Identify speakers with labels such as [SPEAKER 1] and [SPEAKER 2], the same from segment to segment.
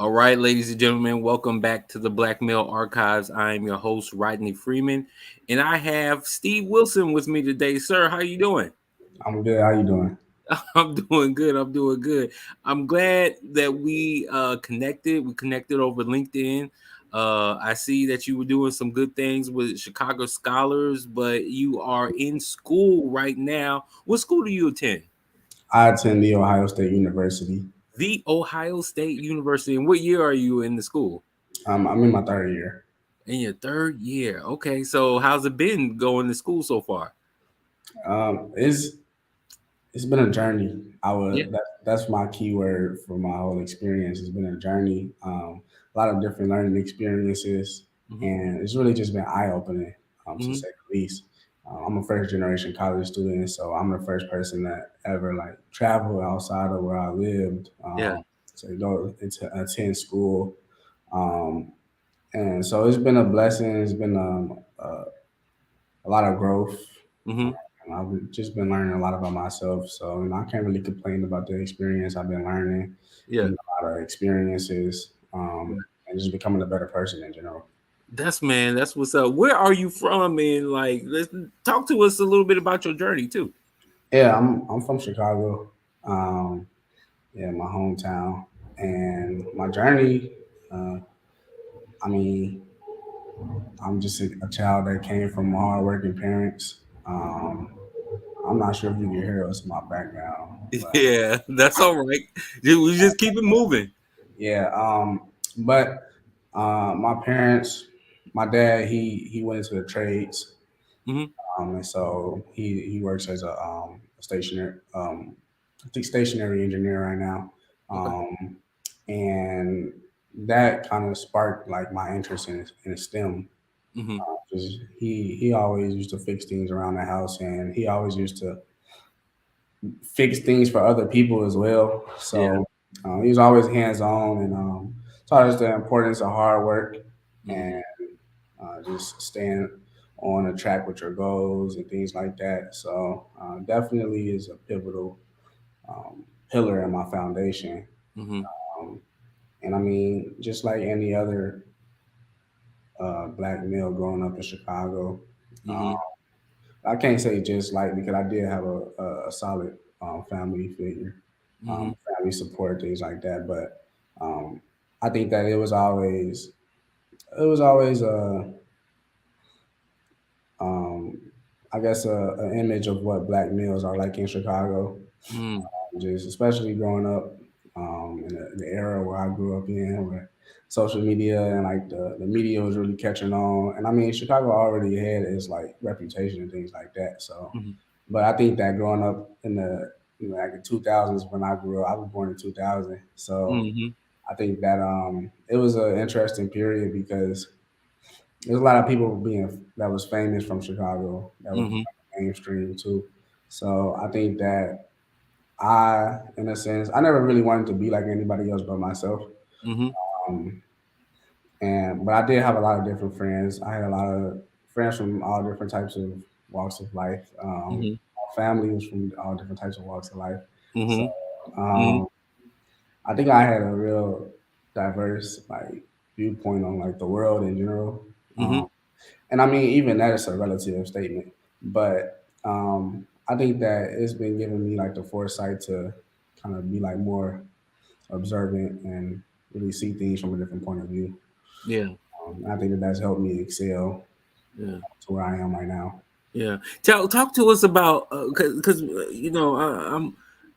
[SPEAKER 1] All right, ladies and gentlemen, welcome back to the Black Male Archives. I am your host, Rodney Freeman, and I have Steve Wilson with me today. Sir, how you doing?
[SPEAKER 2] I'm good. How you doing?
[SPEAKER 1] I'm doing good. I'm doing good. I'm glad that we connected. We connected over LinkedIn. I see that you were doing some good things with Chicago Scholars, but you are in school right now. What school do you attend?
[SPEAKER 2] I attend the Ohio State University.
[SPEAKER 1] The Ohio State University. And what year are you in the school?
[SPEAKER 2] I'm in my third year.
[SPEAKER 1] In your third year. Okay, so how's it been going to school so far?
[SPEAKER 2] It's been a journey.
[SPEAKER 1] Yeah.
[SPEAKER 2] That's my key word for my whole experience. It's been a journey. A lot of different learning experiences,
[SPEAKER 1] Hmm.
[SPEAKER 2] and it's really just been eye opening, to
[SPEAKER 1] Hmm.
[SPEAKER 2] say the least. I'm a first generation college student, so I'm the first person that ever like traveled outside of where I lived
[SPEAKER 1] Yeah.
[SPEAKER 2] to go into attend school. Um, and so it's been a blessing. It's been a lot of growth.
[SPEAKER 1] Hmm.
[SPEAKER 2] I've just been learning a lot about myself, so I can't really complain about the experience I've been learning,
[SPEAKER 1] Yeah.
[SPEAKER 2] a lot of experiences,
[SPEAKER 1] Yeah.
[SPEAKER 2] and just becoming a better person in general.
[SPEAKER 1] That's man. That's what's up. Where are you from? And like, let's talk to us a little bit about your journey too.
[SPEAKER 2] Yeah, I'm from Chicago, um, yeah, my hometown, and my journey. Uh, I mean, I'm just a child that came from hardworking parents. Um, I'm not sure if you can hear us in my background, but
[SPEAKER 1] Yeah, that's all right. We just keep it moving.
[SPEAKER 2] yeah. But my parents, my dad, he went into the trades,
[SPEAKER 1] Hmm.
[SPEAKER 2] and so he works as a stationary, I think stationary engineer right now,
[SPEAKER 1] Okay.
[SPEAKER 2] um, and that kind of sparked like my interest in STEM.
[SPEAKER 1] Hmm.
[SPEAKER 2] 'Cause he always used to fix things around the house, and he always used to fix things for other people as well.
[SPEAKER 1] Yeah.
[SPEAKER 2] So he was always hands on and taught us the importance of hard work and
[SPEAKER 1] Hmm.
[SPEAKER 2] just staying on a track with your goals and things like that. So definitely is a pivotal um, pillar in my foundation.
[SPEAKER 1] Hmm.
[SPEAKER 2] Um, and I mean, just like any other black male growing up in Chicago,
[SPEAKER 1] Hmm.
[SPEAKER 2] uh, I can't say just like because I did have a solid family figure,
[SPEAKER 1] Hmm.
[SPEAKER 2] family support, things like that. But um, I think that it was always um, I guess an image of what black males are like in Chicago,
[SPEAKER 1] Hmm.
[SPEAKER 2] just especially growing up in the era where I grew up in, where social media and like the media was really catching on. And I mean, Chicago already had its like reputation and things like that. So,
[SPEAKER 1] Hmm.
[SPEAKER 2] but I think that growing up in like the 2000s when I grew up, I was born in 2000. So
[SPEAKER 1] Hmm.
[SPEAKER 2] I think that it was an interesting period because there's a lot of people being that was famous from Chicago that was
[SPEAKER 1] Hmm.
[SPEAKER 2] becoming mainstream too. So I think that in a sense, I never really wanted to be like anybody else but myself.
[SPEAKER 1] Hmm.
[SPEAKER 2] Um, but I did have a lot of different friends. I had a lot of friends from all different types of walks of life.
[SPEAKER 1] Hmm.
[SPEAKER 2] My family was from all different types of walks of life. So
[SPEAKER 1] Hmm. Hmm.
[SPEAKER 2] um, I think I had a real diverse like viewpoint on like the world in general.
[SPEAKER 1] Hmm.
[SPEAKER 2] And I mean, even that is a relative statement. But I think that it's been giving me like the foresight to kind of be like more observant and really see things from a different point of view.
[SPEAKER 1] Yeah.
[SPEAKER 2] I think that that's helped me excel
[SPEAKER 1] Yeah.
[SPEAKER 2] to where I am right now.
[SPEAKER 1] Yeah. Talk to us about because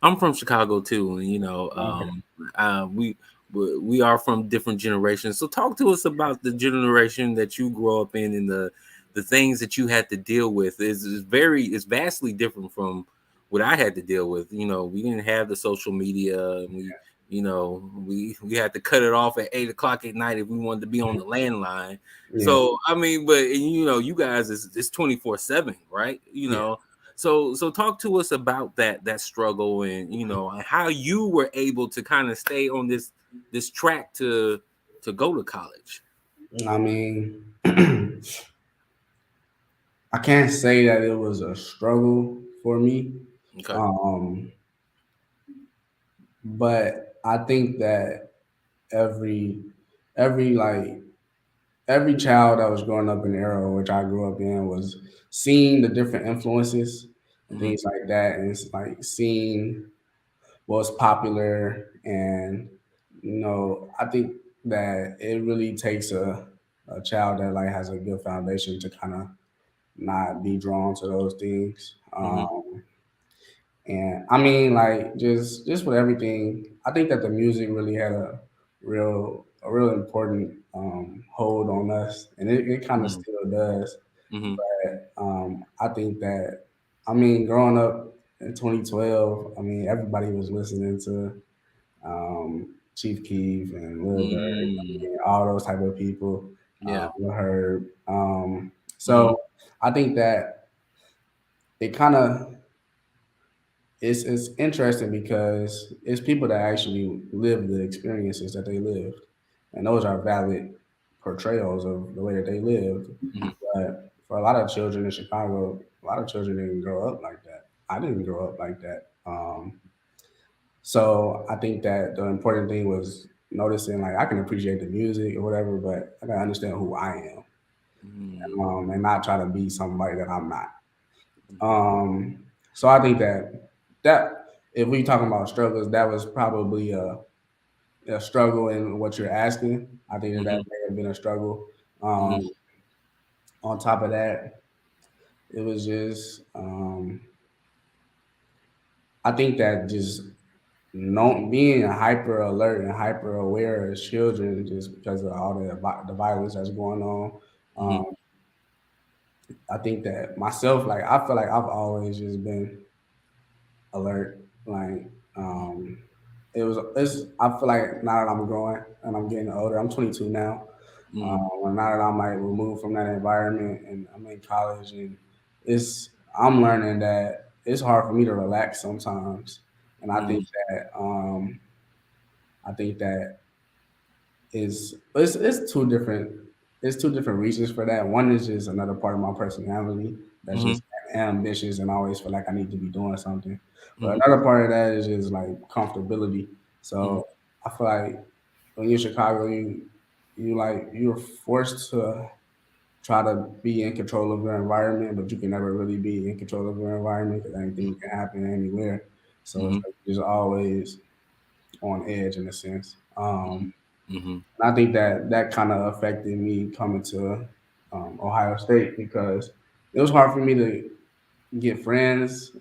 [SPEAKER 1] I'm from Chicago too, and
[SPEAKER 2] Okay.
[SPEAKER 1] we are from different generations. So talk to us about the generation that you grew up in and the things that you had to deal with. Is vastly different from what I had to deal with. We didn't have the social media, and we had to cut it off at 8 o'clock at night if we wanted to be on the landline.
[SPEAKER 2] Yeah.
[SPEAKER 1] So I mean, but you guys is 24/7, right?
[SPEAKER 2] Yeah.
[SPEAKER 1] So talk to us about that struggle and and how you were able to kind of stay on this track to go to college.
[SPEAKER 2] I mean, I can't say that it was a struggle for me,
[SPEAKER 1] Okay.
[SPEAKER 2] um, but I think that every every like every child that was growing up in the era which I grew up in was seeing the different influences and
[SPEAKER 1] Mm-hmm.
[SPEAKER 2] things like that, and it's like seeing what's popular. And I think that it really takes a child that like has a good foundation to kind of not be drawn to those things.
[SPEAKER 1] Mm-hmm.
[SPEAKER 2] And I mean, like just with everything, I think that the music really had a real important hold on us, and it kind of
[SPEAKER 1] Mm-hmm.
[SPEAKER 2] still does.
[SPEAKER 1] Mm-hmm.
[SPEAKER 2] I think that, I mean, growing up in 2012, I mean, everybody was listening to um, Chief Keef and Lil Durk,
[SPEAKER 1] Mm-hmm.
[SPEAKER 2] and all those type of people.
[SPEAKER 1] Yeah.
[SPEAKER 2] Lil Herb.
[SPEAKER 1] Mm-hmm.
[SPEAKER 2] So I think that it kind of it's interesting because it's people that actually live the experiences that they lived, and those are valid portrayals of the way that they lived.
[SPEAKER 1] Mm-hmm.
[SPEAKER 2] But for a lot of children in Chicago, a lot of children didn't grow up like that. I didn't grow up like that. So I think that the important thing was noticing, like, I can appreciate the music or whatever, but I gotta understand who I am, and not try to be somebody that I'm not. Um, so I think that if we talking about struggles, that was probably a struggle in what you're asking. I think that
[SPEAKER 1] Mm-hmm.
[SPEAKER 2] may have been a struggle.
[SPEAKER 1] Mm-hmm.
[SPEAKER 2] Um, on top of that, it was just I think that just no being hyper alert and hyper aware as children, just because of all the violence that's going on.
[SPEAKER 1] Mm-hmm.
[SPEAKER 2] Um, I think that myself, like, I feel like I've always just been alert. Like, it's I feel like now that I'm growing and I'm getting older, I'm 22 now.
[SPEAKER 1] Mm-hmm.
[SPEAKER 2] And now that I'm like removed from that environment and I'm in college, and it's I'm learning that it's hard for me to relax sometimes. And I think that is it's two different reasons for that. One is just another part of my personality that's
[SPEAKER 1] Mm-hmm.
[SPEAKER 2] just ambitious and always feel like I need to be doing something. But
[SPEAKER 1] Mm-hmm.
[SPEAKER 2] another part of that is just like comfortability.
[SPEAKER 1] Mm-hmm.
[SPEAKER 2] So I feel like when you're in Chicago, you're forced to try to be in control of your environment, but you can never really be in control of your environment because anything can happen anywhere. So it's
[SPEAKER 1] Mm-hmm.
[SPEAKER 2] like you're just always on edge in a sense.
[SPEAKER 1] Mm-hmm.
[SPEAKER 2] And I think that that kind of affected me coming to Ohio State because it was hard for me to get friends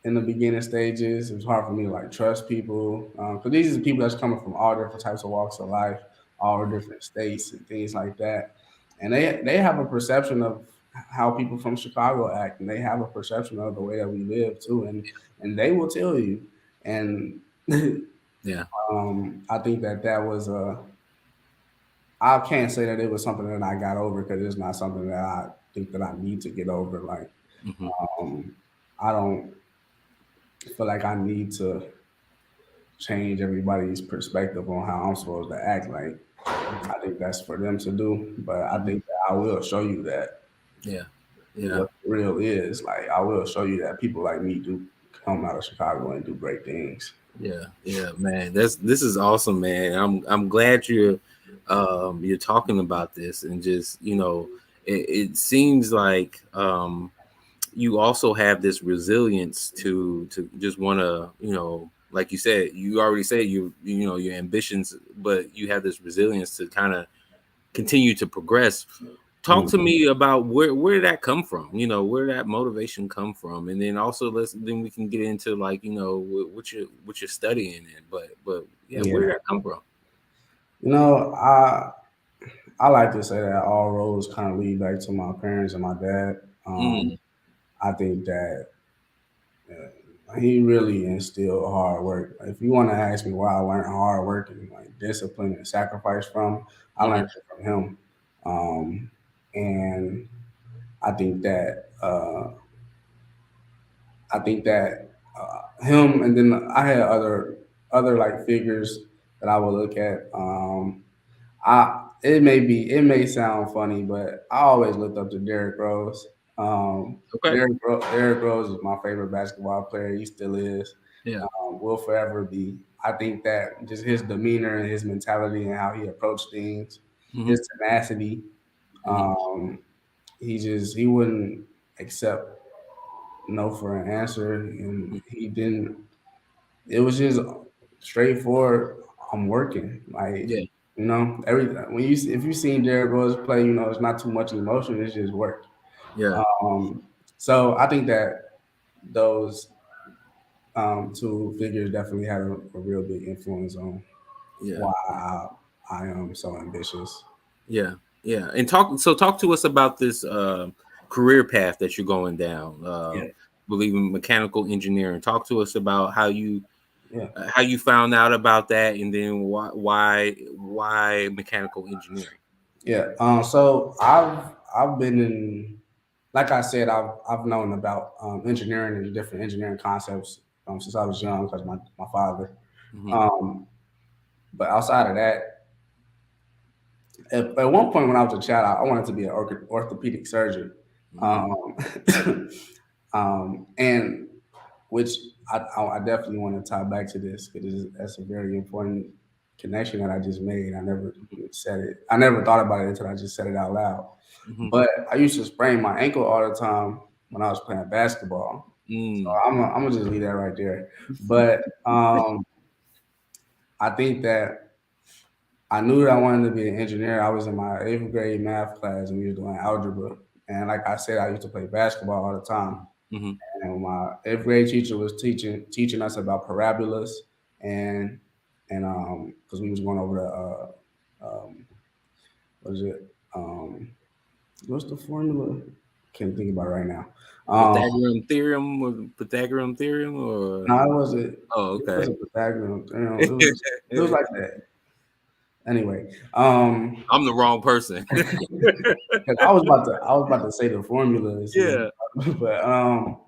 [SPEAKER 2] in the beginning stages. It was hard for me to like trust people because these are people that's coming from all different types of walks of life, all different states and things like that, and they have a perception of how people from Chicago act, and they have a perception of the way that we live too, and they will tell you. And
[SPEAKER 1] Yeah.
[SPEAKER 2] I think that that was a I can't say that it was something that I got over because it's not something that I think that I need to get over. Like,
[SPEAKER 1] Mm-hmm.
[SPEAKER 2] um, I don't feel like I need to change everybody's perspective on how I'm supposed to act. Like,
[SPEAKER 1] Mm-hmm.
[SPEAKER 2] I think that's for them to do. But I
[SPEAKER 1] Mm-hmm.
[SPEAKER 2] think that I will show you that
[SPEAKER 1] Yeah. Yeah.
[SPEAKER 2] what real is. Like, I will show you that people like me do come out of Chicago and do great things.
[SPEAKER 1] Yeah, yeah, man. This is awesome, man. I'm glad you're talking about this and just it seems like you also have this resilience to just want to like you said, you already said your ambitions, but you have this resilience to kind of continue to progress. Talk
[SPEAKER 2] Mm.
[SPEAKER 1] to me about where did that come from? Where did that motivation come from? And then also then we can get into like what you're studying in. But yeah, where
[SPEAKER 2] Yeah,
[SPEAKER 1] did that come from?
[SPEAKER 2] you know, I like to say that all roads kind of lead back to my parents and my dad.
[SPEAKER 1] Mm,
[SPEAKER 2] I think that he really instilled hard work. If you want to ask me where I learned hard work and like discipline and sacrifice from, I learned
[SPEAKER 1] mm-hmm,
[SPEAKER 2] it from him. Um, and I think that I think that him, and then I had other like figures that I would look at. I it may sound funny, but I always looked up to Derrick Rose.
[SPEAKER 1] okay.
[SPEAKER 2] Derrick Rose is my favorite basketball player. He still is.
[SPEAKER 1] Yeah.
[SPEAKER 2] Will forever be. I think that just his demeanor and his mentality and how he approached things,
[SPEAKER 1] Mm-hmm.
[SPEAKER 2] his tenacity,
[SPEAKER 1] Mm-hmm.
[SPEAKER 2] um, he wouldn't accept no for an answer, and he didn't. It was just straightforward. I'm working, like
[SPEAKER 1] Yeah.
[SPEAKER 2] every when you if you seen Derrick Rose play, it's not too much emotion. It's just work.
[SPEAKER 1] Yeah.
[SPEAKER 2] Um, so I think that those two figures definitely had a real big influence on
[SPEAKER 1] Yeah.
[SPEAKER 2] why I am so ambitious.
[SPEAKER 1] Yeah. Yeah. And talk to us about this career path that you're going down.
[SPEAKER 2] Yeah,
[SPEAKER 1] Believe in mechanical engineering. Talk to us about
[SPEAKER 2] yeah,
[SPEAKER 1] how you found out about that, and then why mechanical engineering.
[SPEAKER 2] yeah. So I've been in, like I said, I've known about engineering and different engineering concepts since I was young because my father.
[SPEAKER 1] Mm-hmm.
[SPEAKER 2] Um, but outside of that, at one point when I was a child, I wanted to be an orthopedic surgeon.
[SPEAKER 1] Mm-hmm.
[SPEAKER 2] Um, and which I definitely want to tie back to this because that's a very important connection that I just made. I never said it. I never thought about it until I just said it out loud.
[SPEAKER 1] Mm-hmm.
[SPEAKER 2] But I used to sprain my ankle all the time when I was playing basketball. So
[SPEAKER 1] Mm.
[SPEAKER 2] I'm gonna just leave that right there. But I think that I knew that I wanted to be an engineer. I was in my eighth grade math class and we were doing algebra. And like I said, I used to play basketball all the time.
[SPEAKER 1] Mm-hmm.
[SPEAKER 2] And my eighth grade teacher was teaching us about parabolas and because we was going over the what is it what's the formula? Can't think about it right now. Um,
[SPEAKER 1] Pythagorean theorem, or
[SPEAKER 2] no, it wasn't.
[SPEAKER 1] oh,
[SPEAKER 2] It
[SPEAKER 1] okay.
[SPEAKER 2] wasn't Pythagorean. It was like that. Anyway, um,
[SPEAKER 1] I'm the wrong person.
[SPEAKER 2] 'cause I was about to say the formula and see,
[SPEAKER 1] Yeah.
[SPEAKER 2] but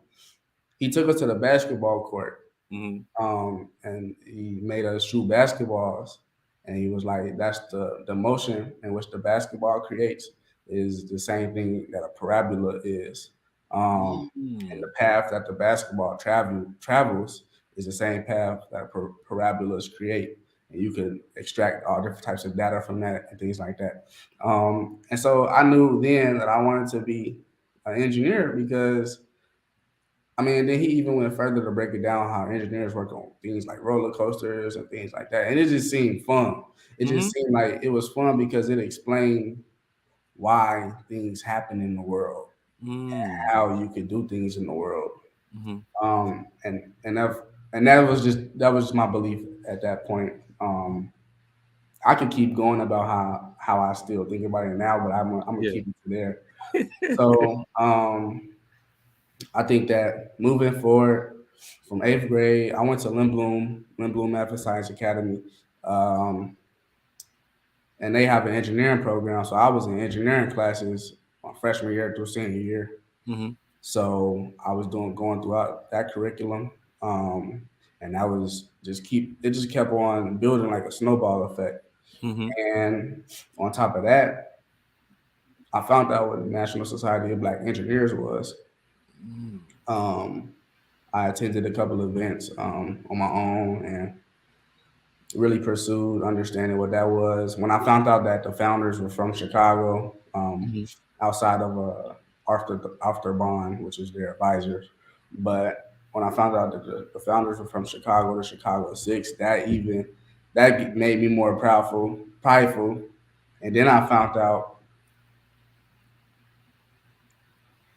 [SPEAKER 2] he took us to the basketball court,
[SPEAKER 1] Mm-hmm.
[SPEAKER 2] and he made us shoot basketballs, and he was like, "That's the motion in which the basketball creates is the same thing that a parabola is, and
[SPEAKER 1] Mm-hmm.
[SPEAKER 2] the path that the basketball travels is the same path that parabolas create." And you can extract all different types of data from that and things like that. And so I knew then that I wanted to be an engineer because I mean, then he even went further to break it down how engineers work on things like roller coasters and things like that. And it just seemed fun. It
[SPEAKER 1] Mm-hmm.
[SPEAKER 2] just seemed like it was fun because it explained why things happen in the world,
[SPEAKER 1] Mm-hmm.
[SPEAKER 2] how you could do things in the world.
[SPEAKER 1] Mm-hmm.
[SPEAKER 2] Um, and and that and that was my belief at that point. I could keep going about how I still think about it now, but I'm gonna
[SPEAKER 1] Yeah.
[SPEAKER 2] keep it there. So I think that moving forward from eighth grade, I went to Lindblom Math and Science Academy, um, and they have an engineering program. So I was in engineering classes my freshman year through senior year.
[SPEAKER 1] Mm-hmm.
[SPEAKER 2] So I was going throughout that curriculum, and that was it just kept on building like a snowball effect.
[SPEAKER 1] Mm-hmm.
[SPEAKER 2] And on top of that, I found out what the National Society of Black Engineers was. Um, I attended a couple of events on my own and really pursued understanding what that was. When I found out that the founders were from Chicago,
[SPEAKER 1] Mm-hmm.
[SPEAKER 2] outside of Arthur Bond, which is their advisors, but when I found out that the founders were from Chicago, the Chicago Six, that made me more prideful. And then I found out,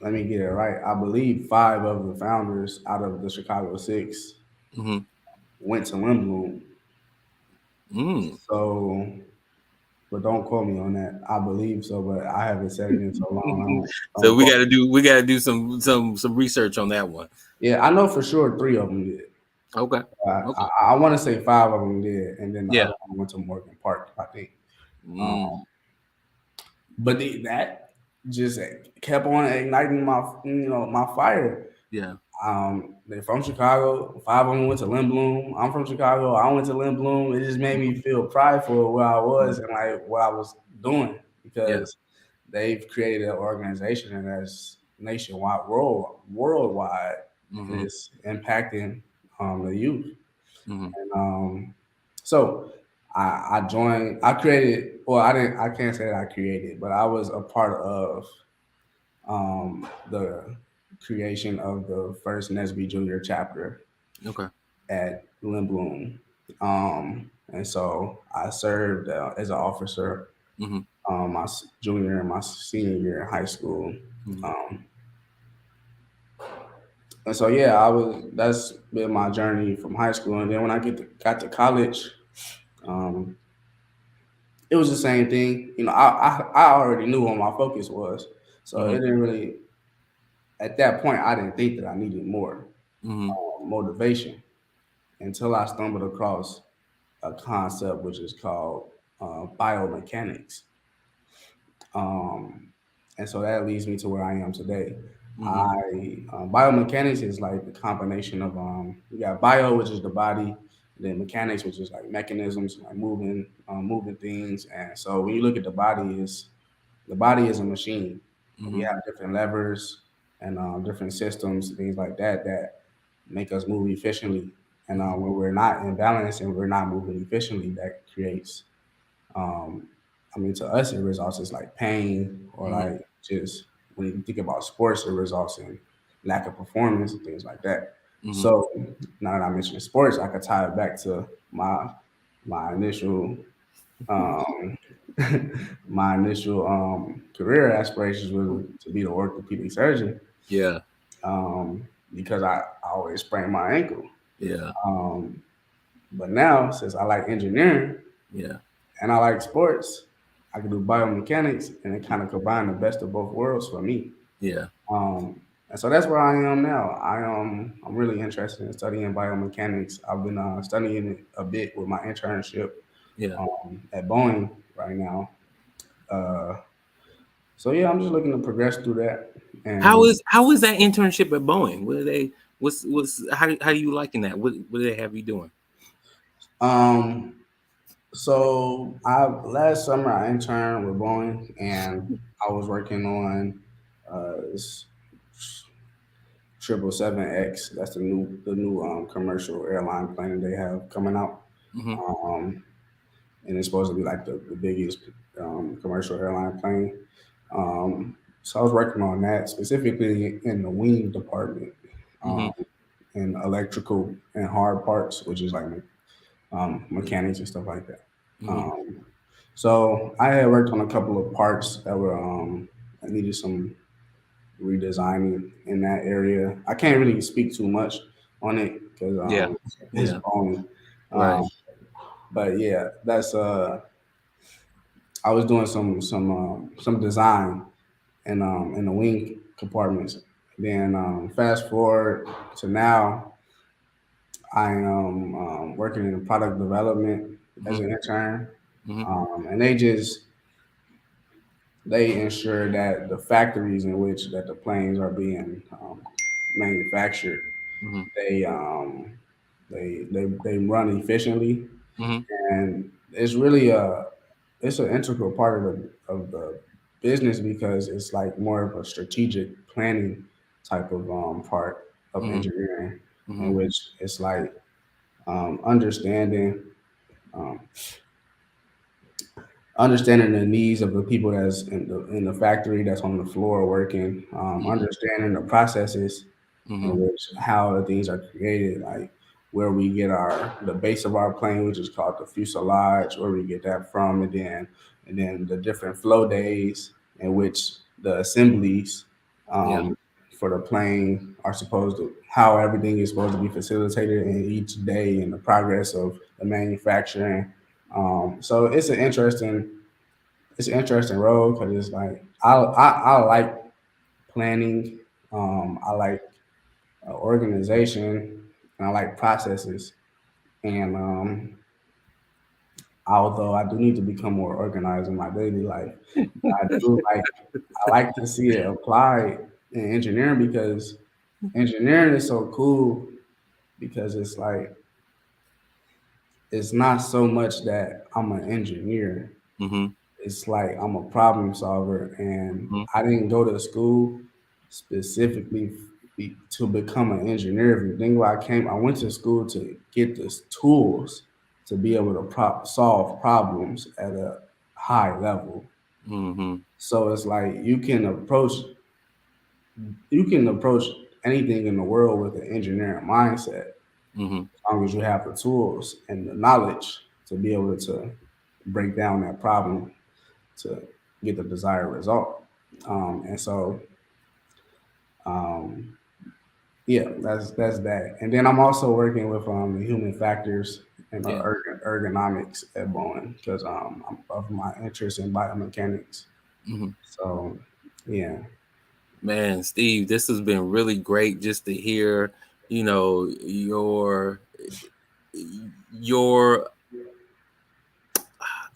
[SPEAKER 2] let me get it right. I believe five of the founders out of the Chicago Six
[SPEAKER 1] Mm-hmm.
[SPEAKER 2] went to Lindblom.
[SPEAKER 1] Mm.
[SPEAKER 2] So, but don't quote me on that. I believe so, but I haven't said it in so long.
[SPEAKER 1] So
[SPEAKER 2] Don't quote me.
[SPEAKER 1] we got to do some research on that one.
[SPEAKER 2] Yeah, I know for sure three of them did.
[SPEAKER 1] Okay.
[SPEAKER 2] I,
[SPEAKER 1] Okay.
[SPEAKER 2] I want to say five of them did, and then the
[SPEAKER 1] Yeah.
[SPEAKER 2] other one went to Morgan Park, I think. Um,
[SPEAKER 1] Mm.
[SPEAKER 2] but that just kept on igniting my fire.
[SPEAKER 1] Yeah.
[SPEAKER 2] They're from Chicago. Five of them went to Lindblom. I'm from Chicago. I went to Lindblom. It just made me feel prideful of where I was
[SPEAKER 1] Mhm.
[SPEAKER 2] and like what I was doing
[SPEAKER 1] Yeah.
[SPEAKER 2] because they've created an organization that's nationwide, worldwide, and
[SPEAKER 1] Mm-hmm.
[SPEAKER 2] it's impacting the youth.
[SPEAKER 1] Mm-hmm.
[SPEAKER 2] And so I joined. I created. Well, I didn't. I can't say that I created, but I was a part of the creation of the first NSBE Junior chapter
[SPEAKER 1] Okay.
[SPEAKER 2] at Lindblom. And so I served as an officer
[SPEAKER 1] Mm-hmm.
[SPEAKER 2] my junior and my senior year in high school.
[SPEAKER 1] Mm-hmm.
[SPEAKER 2] Um, and so yeah, I was. That's been my journey from high school. And then when I got to college, um, it was the same thing. You know, I already knew what my focus was, so it
[SPEAKER 1] Mm-hmm.
[SPEAKER 2] didn't really. At that point, I didn't think that I needed more
[SPEAKER 1] Mm-hmm.
[SPEAKER 2] motivation until I stumbled across a concept which is called biomechanics. Um, and so that leads me to where I am today.
[SPEAKER 1] Mm-hmm.
[SPEAKER 2] I biomechanics is like the combination of you got bio, which is the body, and then mechanics, which is like mechanisms, like moving things. And so when you look at the body is a machine. We
[SPEAKER 1] Mm-hmm.
[SPEAKER 2] have different levers and different systems, things like that that make us move efficiently. And
[SPEAKER 1] Mm-hmm.
[SPEAKER 2] when we're not in balance and we're not moving efficiently, that creates um, I mean, to us, it results as like pain or
[SPEAKER 1] Mm-hmm.
[SPEAKER 2] like just when you think about sports, it results in lack of performance and things like that.
[SPEAKER 1] Mm-hmm.
[SPEAKER 2] So now that I mentioned sports, I could tie it back to my initial um, my initial career aspirations was to be the orthopedic surgeon
[SPEAKER 1] Yeah.
[SPEAKER 2] because I always sprained my ankle.
[SPEAKER 1] Yeah.
[SPEAKER 2] Um, but now, since I like engineering,
[SPEAKER 1] Yeah.
[SPEAKER 2] and I like sports, I can do biomechanics, and it kind of combine the best of both worlds for me.
[SPEAKER 1] Yeah.
[SPEAKER 2] And so that's where I am now. I'm really interested in studying biomechanics. I've been studying it a bit with my internship
[SPEAKER 1] Yeah.
[SPEAKER 2] at Boeing right now. Uh, so yeah, I'm just looking to progress through that. And
[SPEAKER 1] How is that internship at Boeing? What are they? What's how you liking that? What do they have you doing?
[SPEAKER 2] um, so I last summer I interned with Boeing, and I was working on this 777X. That's the new commercial airline plane that they have coming out.
[SPEAKER 1] Mm-hmm.
[SPEAKER 2] Um, and it's supposed to be like the biggest commercial airline plane. So I was working on that specifically in the wing department,
[SPEAKER 1] Mm-hmm.
[SPEAKER 2] um, in electrical and hard parts, which is like mechanics and stuff like that.
[SPEAKER 1] Mm-hmm.
[SPEAKER 2] Um, so I had worked on a couple of parts that were I needed some redesigning in that area. I can't really speak too much on it because
[SPEAKER 1] Yeah.
[SPEAKER 2] it's
[SPEAKER 1] Yeah.
[SPEAKER 2] Boeing.
[SPEAKER 1] Right.
[SPEAKER 2] Um, but yeah, that's I was doing some design in the wing compartments. Then fast forward to now, I am working in product development as
[SPEAKER 1] Mm-hmm.
[SPEAKER 2] an intern,
[SPEAKER 1] Mm-hmm.
[SPEAKER 2] and they ensure that the factories in which that the planes are being manufactured,
[SPEAKER 1] Mm-hmm.
[SPEAKER 2] they um, they run efficiently,
[SPEAKER 1] Mm-hmm.
[SPEAKER 2] and it's an integral part of the business because it's like more of a strategic planning type of part of
[SPEAKER 1] Mm-hmm.
[SPEAKER 2] engineering,
[SPEAKER 1] Mm-hmm.
[SPEAKER 2] in which it's like understanding um, understanding the needs of the people that's in the factory that's on the floor working, understanding the processes
[SPEAKER 1] Mm-hmm.
[SPEAKER 2] in which how the things are created, like where we get the base of our plane, which is called the fuselage, where we get that from, and then the different flow days in which the assemblies
[SPEAKER 1] Yeah.
[SPEAKER 2] um, for the plane are supposed to how everything is supposed to be facilitated in each day and the progress of the manufacturing. So it's an interesting role because it's like I like planning. I like organization, and I like processes. And although I do need to become more organized in my daily life, I like to see it applied in engineering because engineering is so cool because it's like it's not so much that I'm an engineer.
[SPEAKER 1] Mm-hmm.
[SPEAKER 2] It's like I'm a problem solver, and
[SPEAKER 1] Mm-hmm.
[SPEAKER 2] I didn't go to school specifically. to become an engineer. If you think about, I went to school to get the tools to be able to solve problems at a high level.
[SPEAKER 1] Mm-hmm.
[SPEAKER 2] So it's like you can approach anything in the world with an engineering mindset,
[SPEAKER 1] Mm-hmm.
[SPEAKER 2] as long as you have the tools and the knowledge to be able to break down that problem to get the desired result. And so, um, yeah, that's that. And then I'm also working with the human factors and
[SPEAKER 1] Yeah.
[SPEAKER 2] ergonomics at Boeing because of my interest in biomechanics.
[SPEAKER 1] Mm-hmm.
[SPEAKER 2] So, yeah,
[SPEAKER 1] Man, Steve, this has been really great just to hear, you know, your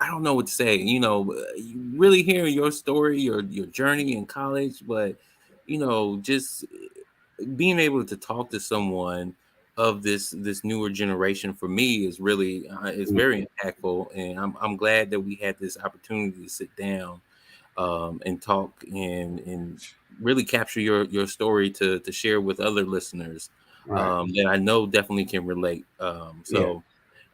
[SPEAKER 1] I don't know what to say, really hearing your story, your journey in college, but just being able to talk to someone of this newer generation for me is really is very impactful, and I'm glad that we had this opportunity to sit down and talk and really capture your story to share with other listeners
[SPEAKER 2] right,
[SPEAKER 1] that I know definitely can relate.
[SPEAKER 2] yeah.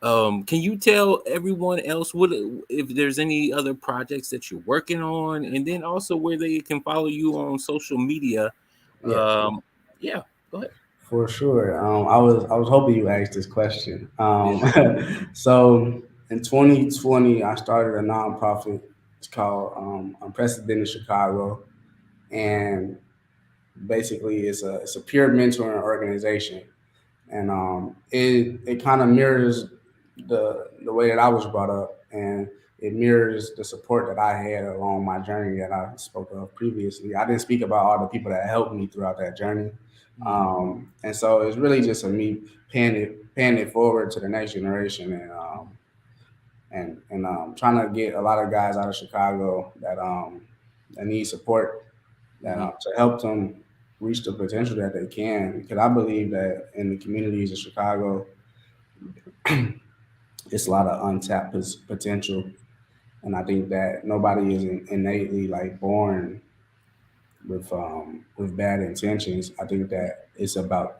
[SPEAKER 1] Can you tell everyone else what if there's any other projects that you're working on, and then also where they can follow you on social media?
[SPEAKER 2] Yeah,
[SPEAKER 1] Um, yeah, go ahead.
[SPEAKER 2] for sure. I was hoping you asked this question.
[SPEAKER 1] Yeah.
[SPEAKER 2] So in 2020, I started a nonprofit. It's called Unprecedented Chicago, and basically it's a peer mentoring organization, and it kind of mirrors the way that I was brought up, and it mirrors the support that I had along my journey that I spoke of previously. I didn't speak about all the people that helped me throughout that journey,
[SPEAKER 1] Mm,
[SPEAKER 2] and so it's really just a me paying it forward to the next generation, and trying to get a lot of guys out of Chicago that need support
[SPEAKER 1] mm-hmm,
[SPEAKER 2] to help them reach the potential that they can. Because I believe that in the communities of Chicago, it's a lot of untapped potential, and I think that nobody is innately like born with bad intentions. I think that it's about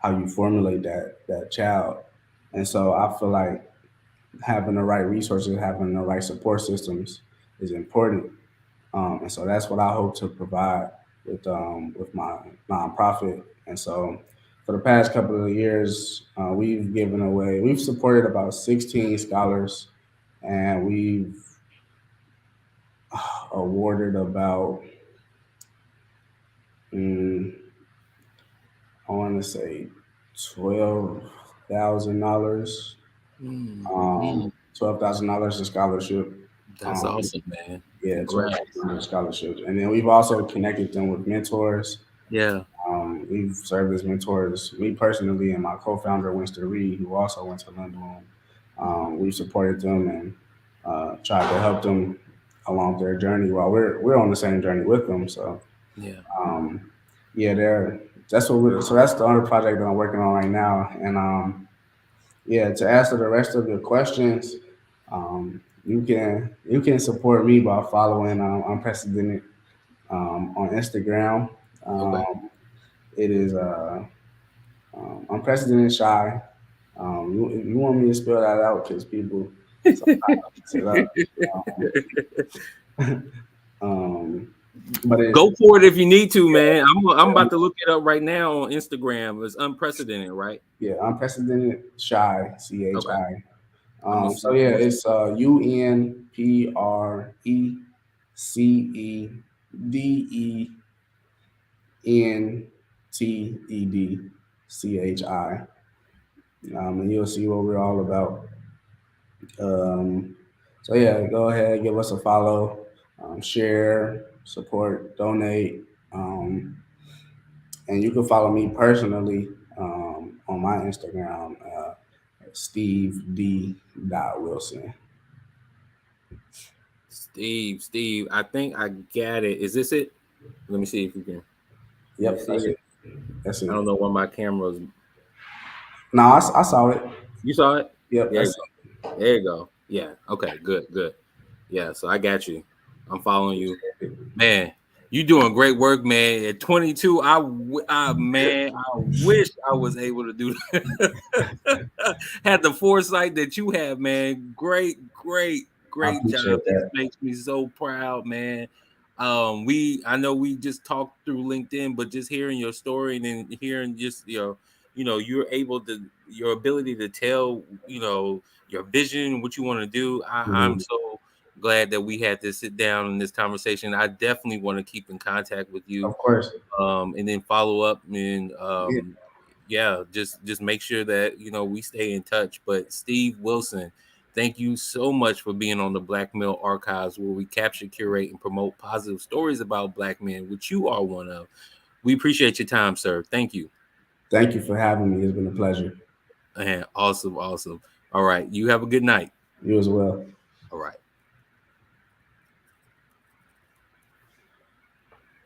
[SPEAKER 2] how you formulate that child, and so I feel like having the right resources, having the right support systems is important. And so that's what I hope to provide with my nonprofit. And so for the past couple of years, we've supported about 16 scholars, and we've awarded about, mm, I want to say, $12,000,
[SPEAKER 1] mm.
[SPEAKER 2] $12,000 in scholarship.
[SPEAKER 1] That's
[SPEAKER 2] Um,
[SPEAKER 1] awesome, man.
[SPEAKER 2] yeah,
[SPEAKER 1] Congrats.
[SPEAKER 2] $12,000 scholarships, and then we've also connected them with mentors.
[SPEAKER 1] Yeah.
[SPEAKER 2] We've served as mentors. Me personally and my co-founder Winston Reed, who also went to Lindblom,
[SPEAKER 1] Mhm.
[SPEAKER 2] we've supported them and tried to help them along their journey while we're on the same journey with them. So
[SPEAKER 1] Yeah.
[SPEAKER 2] um, yeah, so that's the other project that I'm working on right now. And yeah, to answer the rest of your questions, you can support me by following Unprecedented on Instagram.
[SPEAKER 1] Okay.
[SPEAKER 2] Um, it is unprecedented shy. You want me to spell that out because people sometimes mess it up. Um, but it's
[SPEAKER 1] Go for it if you need to, man. I'm about to look it up right now on Instagram. It's unprecedented, right?
[SPEAKER 2] yeah, unprecedented shy,
[SPEAKER 1] Okay.
[SPEAKER 2] CHI.
[SPEAKER 1] I'm gonna
[SPEAKER 2] So
[SPEAKER 1] see.
[SPEAKER 2] yeah,
[SPEAKER 1] I'm gonna see.
[SPEAKER 2] it's UNPRECEDENTED and you'll see what we're all about. Um, so yeah, go ahead, give us a follow, share, support, donate, um, and you can follow me personally on my Instagram, Steve D. Wilson.
[SPEAKER 1] Steve. I think I got it. Is this it? Let me see if you can. Can you
[SPEAKER 2] Yep,
[SPEAKER 1] see
[SPEAKER 2] that's
[SPEAKER 1] it?
[SPEAKER 2] it. That's
[SPEAKER 1] I
[SPEAKER 2] it.
[SPEAKER 1] don't know why my camera's.
[SPEAKER 2] No, I saw it.
[SPEAKER 1] You saw it?
[SPEAKER 2] Yep,
[SPEAKER 1] There you
[SPEAKER 2] that's
[SPEAKER 1] go. There you go. Yeah. Okay. Good. Good. Yeah. So I got you. I'm following you,
[SPEAKER 2] it.
[SPEAKER 1] man. You doing great work, man. At 22, man, I wish I was able to do had the foresight that you have, man.
[SPEAKER 2] I
[SPEAKER 1] Great job.
[SPEAKER 2] appreciate
[SPEAKER 1] This
[SPEAKER 2] that.
[SPEAKER 1] makes me so proud, man. I know we just talked through LinkedIn, but just hearing your story and then hearing just you're able to your ability to tell, your vision, what you want to do. I'm
[SPEAKER 2] Mhm.
[SPEAKER 1] so glad that we had to sit down in this conversation. I definitely want to keep in contact with you,
[SPEAKER 2] Of course.
[SPEAKER 1] and then follow up and
[SPEAKER 2] Yeah.
[SPEAKER 1] yeah, just make sure that we stay in touch. But Steve Wilson, thank you so much for being on the Black Male Archives, where we capture, curate, and promote positive stories about Black men, which you are one of. We appreciate your time, sir. Thank you.
[SPEAKER 2] Thank you for having me. It's been a pleasure.
[SPEAKER 1] And awesome. All right, you have a good night.
[SPEAKER 2] You as well.
[SPEAKER 1] All right.